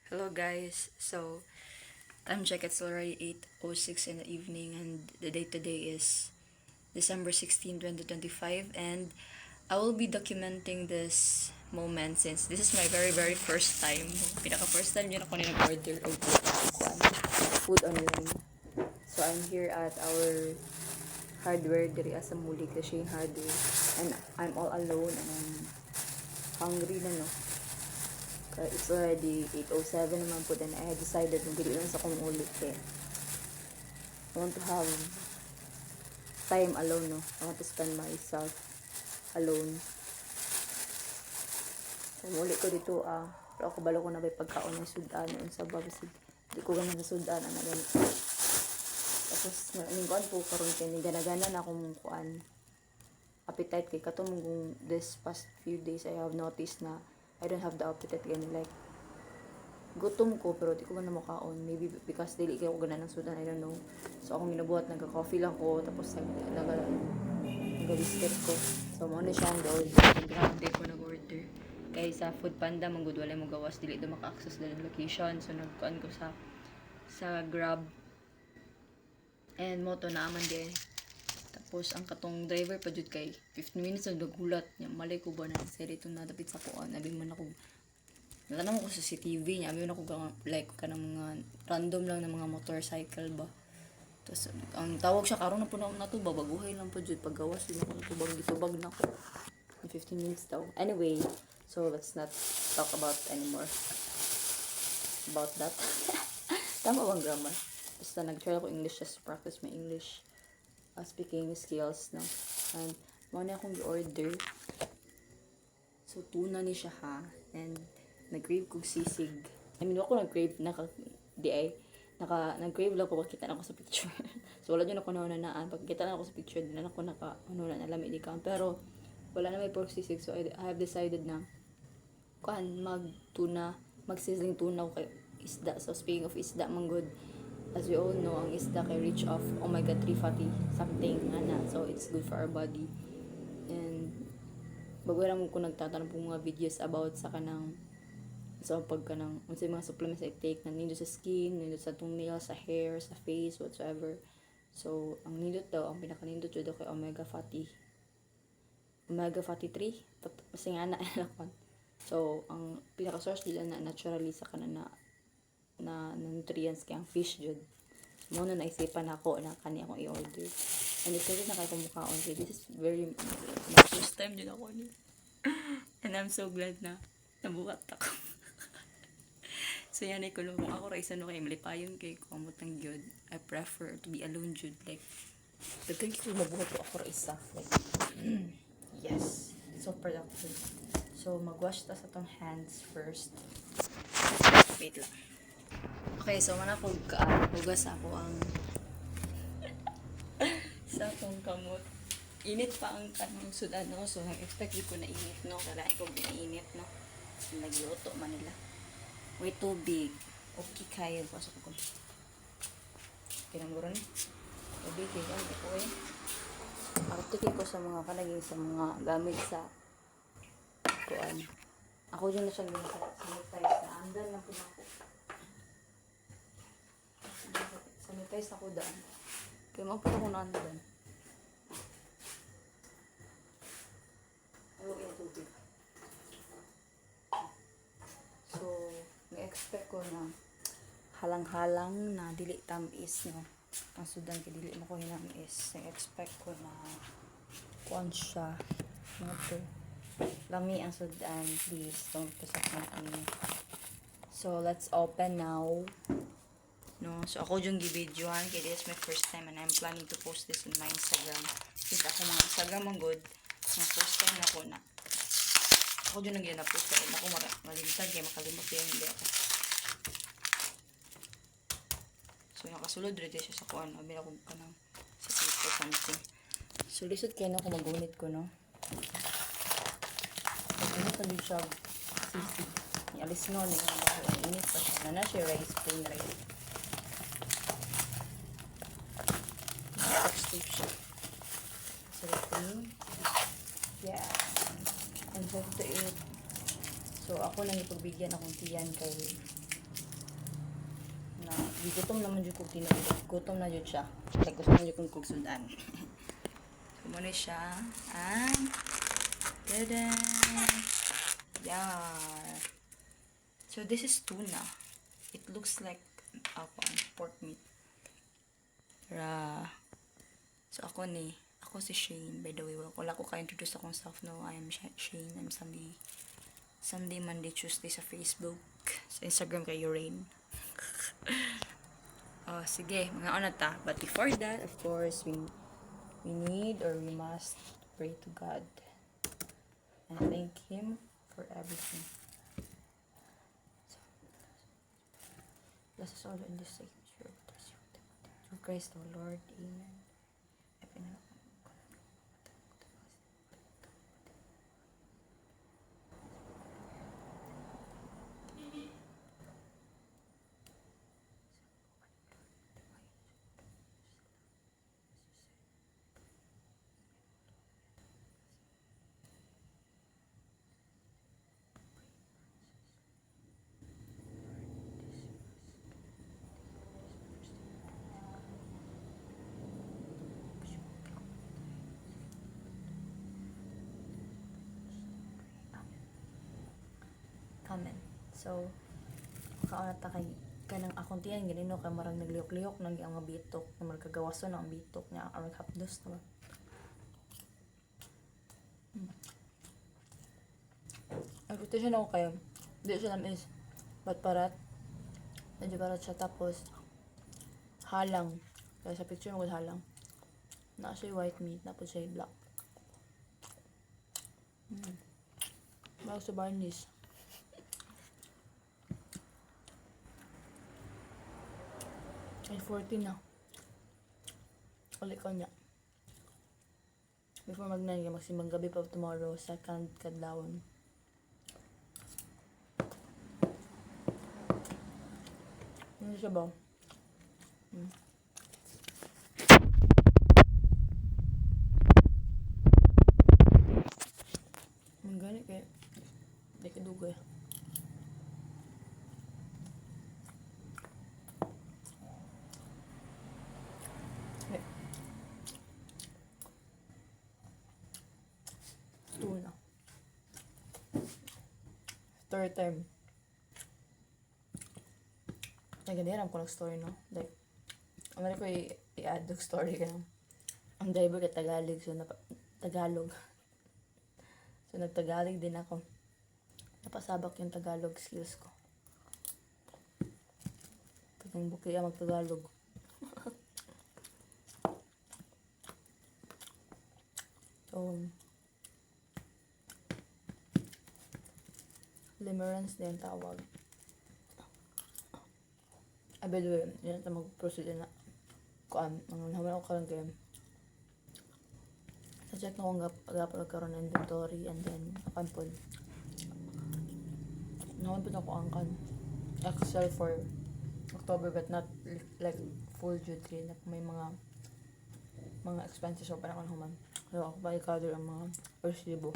Hello guys, so time check, it's already 8:06 in the evening and the date today is December 16, 2025, and I will be documenting this moment since this is my very first time. Pinaka first time yun ako nag-order of food online. So I'm here at our hardware diri sa Muli kasi hardware, and I'm all alone and I'm hungry na no. It's already 8:07 naman po, then I had decided na dili lang sa kong ulit I want to have time alone, no? I want to spend myself alone. So, muli ko dito, pero ako balo ko na may pagkaon ng sudan, yung sa babasid. Di ko ganun sa sudan, na ganito. Tapos, ningkuan po karon kay gana-gana na akong kuan appetite kay katong this past few days I have noticed na I don't have the appetite gani, like gutom ko pero di ko na makaon, maybe because dili kay ko gana ng sudan, I don't know. So akong ginabuhat, nagka-coffee lang ko tapos nag-biscuit ko. So mo na siya ang order, grabe ko nag-order kay sa Food Panda man gud walay mo gawas, dili do maka-access dali location. So nagkuan ko sa Grab and moto na aman di. Tapos ang katong driver pa jud kay 15 minutes na nagulat niya, malay ko ba na seri itong nadapit sa kuan, abing man ako nalaman ko sa CCTV niya, abing man ako like kanang mga random lang na mga motorcycle ba. Tapos ang tawag siya karon na po na natuba, baguhay lang po jud paggawas din ako natubag na ko in 15 minutes daw. Anyway, so let's not talk about anymore about that. Tama bang grammar? Basta nag-try ako English just to practice my English speaking skills, no? And mo na akong i-order. So tuna ni siya ha, and nag-crave kog sisig. I mean, ako nag-crave nag-crave lang ko pagkita na ako sa picture. So wala din ako naunanaan, pagkita na ako sa picture din ako na lami di ka, pero wala na may pork sisig. So I have decided na mag-sizzling tuna ko kay isda. So speaking of isda, manggod, as we all know, ang isda kay rich of omega-3 fatty something so it's good for our body. And bago lang ko nagtatanong po mga videos about sa kanang pagkanang unsay mga supplements I take na nindot sa skin, nindot sa nails, sa hair, sa face, whatsoever. So ang nindot daw, ang pinakanindot jud kay omega fatty 3 kasi nga na so ang pinaka source nila na naturally sa kanana na nutrients kay ang fish jud. Mo na naisipan ako na kani akong i-order. And ito na kay kumukhaon kay this is very my first time din ako ni. And I'm so glad na nabuhat ako. So yan ay kulong ako ra isa no kay malipayon kay kumutang gyud. I prefer to be alone jud, like daghan ko mabuhat ko ako ra isa, like yes, so productive. So magwash ta sa tong hands first. Wait lang. Okay, so man ako hugas ako ang sa akong kamot. Init pa ang kanang sudan, no? So nag-expect ko na init, no? Kalain ko ginainit, no? Nagluto man nila. Way too big. Okay kayo. Pasok ko. Pinamuro ni. Tubig, hindi ko eh. Artikin ko sa mga kanaging sa mga gamit sa kuan. Ako dyan na siyang sanitize na. Andan lang po na ako. Sanitize ako daan. Kaya mapot ako na andan. Ayaw yung tubig. So, na-expect ko na halang-halang na dili tamis, no? Ang sudan kay dili mo ko hinamis. Na-expect ko na kuan siya. Lami ang sudan, please don't disappoint me. So, let's open now. No, so ako yung gibidyohan kay this is my first time and I'm planning to post this in my Instagram. Kita ko mga Instagram ang good. Mga first time ako na. Ako yung nagyan na post kaya ako malimtad kaya makalimot yung hindi ako. So nakasulod rin siya sa kuan. Abin ako ka ng sa tipo something. So lisod kaya na ako magunit ko, no. Magunit pa din siya sisi. Ialis no, init pa siya. Na siya rice, plain rice. So yeah, and so to eat. So ako nang ipagbigyan akong tiyan kay na gutom naman jud kog tinuod. Gutom na jud siya. Kay gusto na jud kog sudan. So mo siya. Ang tada. Yeah. So this is tuna. It looks like pork meat. So ako si Shane, by the way. Wala ko ka-introduce akong self. No, I am Shane. I'm Sunday, Monday, Tuesday sa Facebook. Sa Instagram kay Rain. Sige, mga ano ta. But before that, of course, we must pray to God. And thank Him for everything. So, bless us all in this sacred through Christ our Lord. Amen. Amen. So, kauna ta kay kanang akong tiyan ganino kay marang nagliyok-liyok nang ang mga bitok na magkagawason ang bitok niya ang hapdos naman. Ang reputation ako kayo, di siya namin is parat. Medyo parat siya tapos halang. Kaya sa picture mo halang. Na siya white meat, tapos siya black. Bago sa barnish. Ay, 14 na. Ulit ko niya. Before mag-9, magsimbang gabi pa tomorrow, second kadlawon. Ano siya ba? Ang gani kaya. Hindi ka dugay. Tuna. Story time. Nagandang ko story, no? Like, amari ko i-add yung story ka na. Ang driver ka Tagalog, so Tagalog. So nagtagalog din ako. Napasabak yung Tagalog skills ko. Pag ang bukiya mag-Tagalog. So, limerence din tawag. By the way, yun ito mag-proceed na kuan, ang naman ako karoon kayo. Sa-check na kung agapag ng inventory and then akan po. Naman po na ko angkan. Excel for October but not like full duty. May mga expenses o parang human. So ako pa i-cover ang mga resibo.